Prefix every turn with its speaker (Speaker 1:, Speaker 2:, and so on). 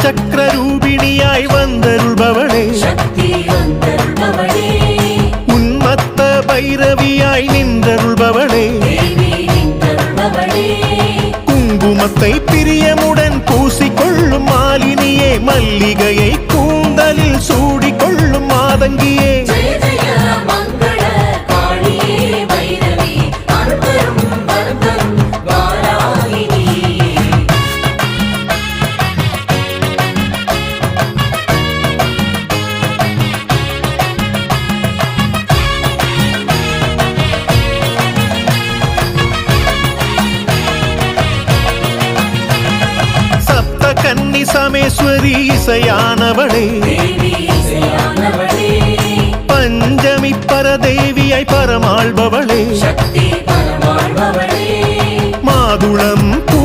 Speaker 1: சக்கர ரூபிணியாய் வந்தருள்பவளே உன்மத்த பைரவியாய் நின்றருள்பவளே குங்குமத்தை பிரியமுடன் பூசிக்கொள்ளும் மாலினியே மல்லிகையை கூந்தலில் சூடிக்கொள்ளும் மாதங்கியே கன்னி சமேஸ்வரி இசையானவளே பஞ்சமி பரதேவியாய் பரமாள்பவளே